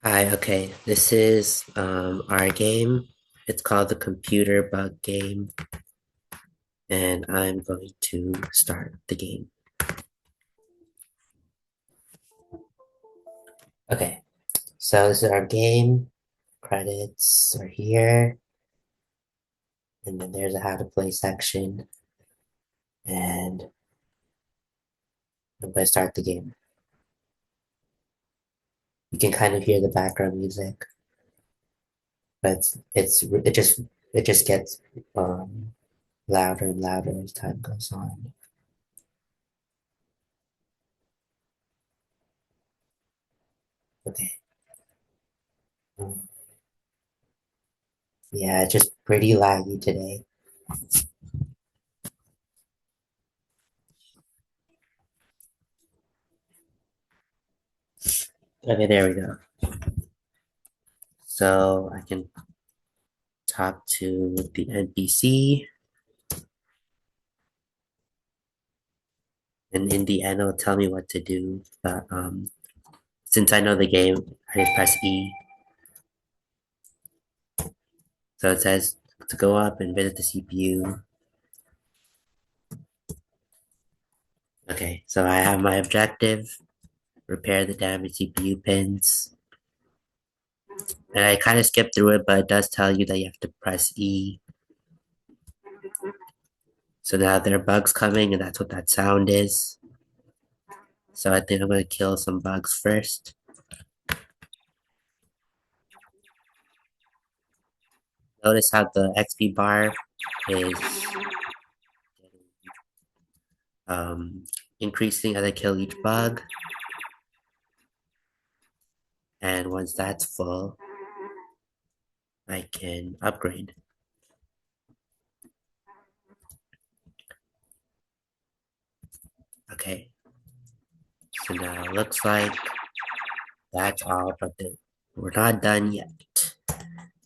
Hi, okay. This is our game. It's called the computer bug game, and I'm going to start the game. Okay, so this is our game. Credits are here, and then there's a how to play section, and I'm going to start the game. You can kind of hear the background music, but it just gets um louder and louder as time goes on. Okay. Um, yeah, it's just pretty laggy today. Okay, there we go. So I can talk to the NPC, and in the end, it'll tell me what to do. But since I know the game, I just press E. So it says to go up and visit the CPU. Okay, so I have my objective, repair the damaged CPU pins. And I kind of skipped through it, but it does tell you that you have to press E. So now there are bugs coming, and that's what that sound is. So I think I'm going to kill some bugs first. Notice how the XP bar is um, increasing as I kill each bug. And once that's full, I can upgrade. Okay, so now it looks like that's all, but we're not done yet.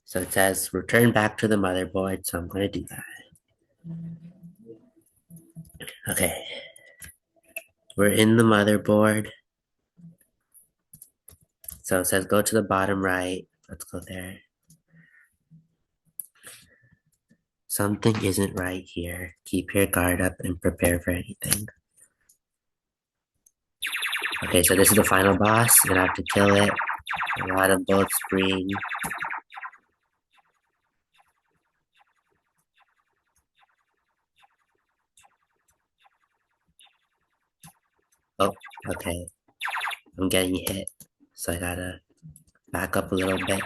So it says return back to the motherboard, so I'm going to do that. Okay, we're in the motherboard. So it says go to the bottom right. Let's go there. Something isn't right here. Keep your guard up and prepare for anything. Okay, so this is the final boss, and I have to kill it. A lot of bullets spring. Oh, okay. I'm getting hit, so I gotta back up a little bit.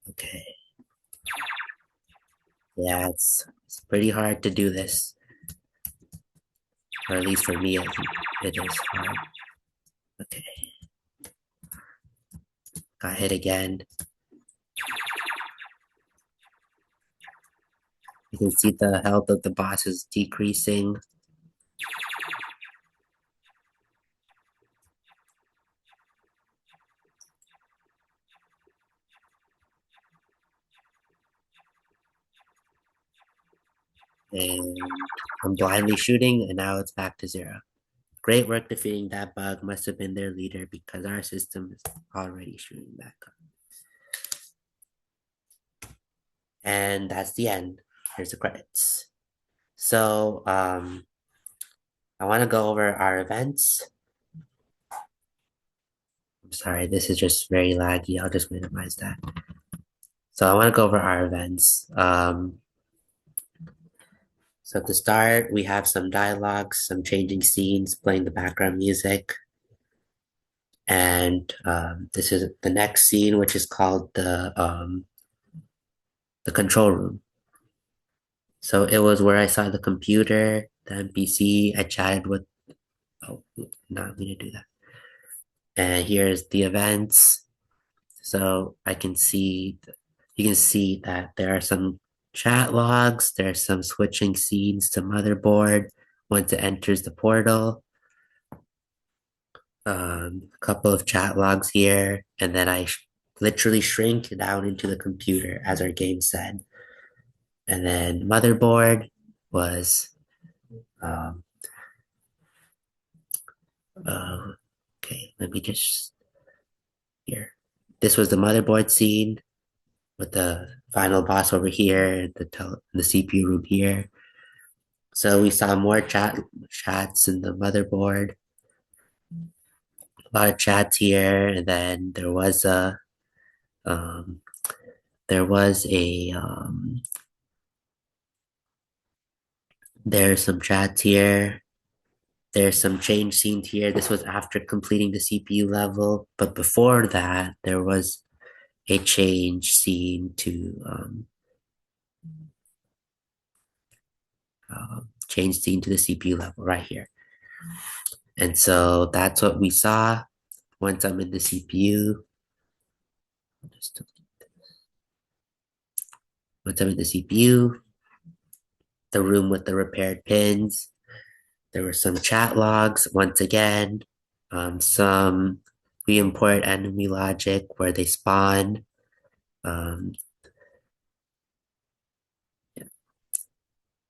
Okay. Yeah, it's pretty hard to do this, or at least for me, it is hard. Okay, got hit again. You can see the health of the boss is decreasing. And I'm blindly shooting, and now it's back to zero. Great work defeating that bug. Must have been their leader because our system is already shooting back up. And that's the end. Here's the credits. So, I want to go over our events. I'm sorry, this is just very laggy. I'll just minimize that. So I want to go over our events. So to start, we have some dialogues, some changing scenes, playing the background music. And this is the next scene, which is called the control room. So it was where I saw the computer, the NPC. I chatted with. Oh, not going to do that. And here's the events. So you can see that there are some chat logs. There's some switching scenes to motherboard once it enters the portal. A couple of chat logs here, and then literally shrink down into the computer, as our game said. And then motherboard was um, uh, let me just here. This was the motherboard scene with the final boss over here, the CPU room here. So we saw more chats in the motherboard, a lot of chats here, and then um, there was a there's some chats here. There's some change scenes here. This was after completing the CPU level, but before that, there was a change scene to the CPU level right here. And so that's what we saw once I'm in the CPU. Once I'm in the CPU, the room with the repaired pins. There were some chat logs once again. Some we import enemy logic where they spawn. Um,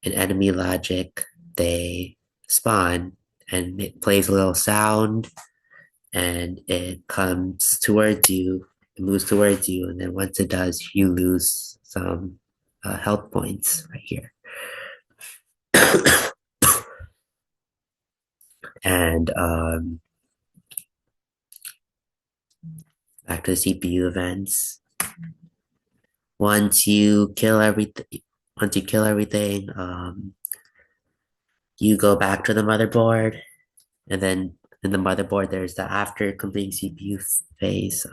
in enemy logic, they spawn and it plays a little sound and it comes towards you, it moves towards you, and then once it does, you lose some health points right here. And back to the CPU events. Once you kill everything, you go back to the motherboard, and then in the motherboard, there's the after completing CPU phase.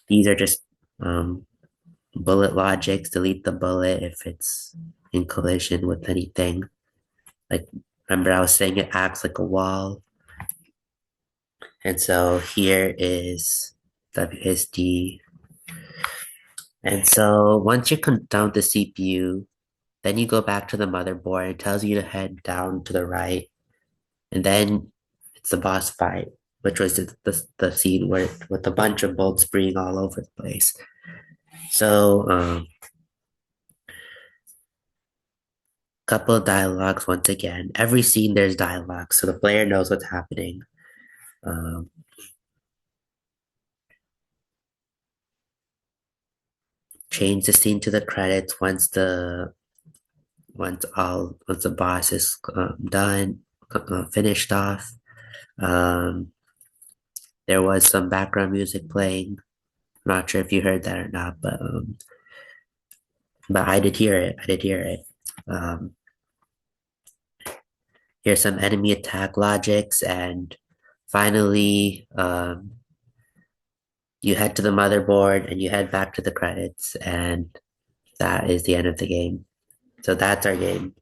These are just bullet logics. Delete the bullet if it's in collision with anything. Like, remember I was saying it acts like a wall. And so here is WSD. And so once you're done with the CPU, then you go back to the motherboard. It tells you to head down to the right. And then it's the boss fight, which was the scene where with a bunch of bullets spraying all over the place. So, couple of dialogues once again. Every scene there's dialogue, so the player knows what's happening. Um, change the scene to the credits once the boss is done, finished off. Um, there was some background music playing. I'm not sure if you heard that or not, but I did hear it. I did hear it. Um, here's some enemy attack logics, and finally, you head to the motherboard and you head back to the credits, and that is the end of the game. So that's our game.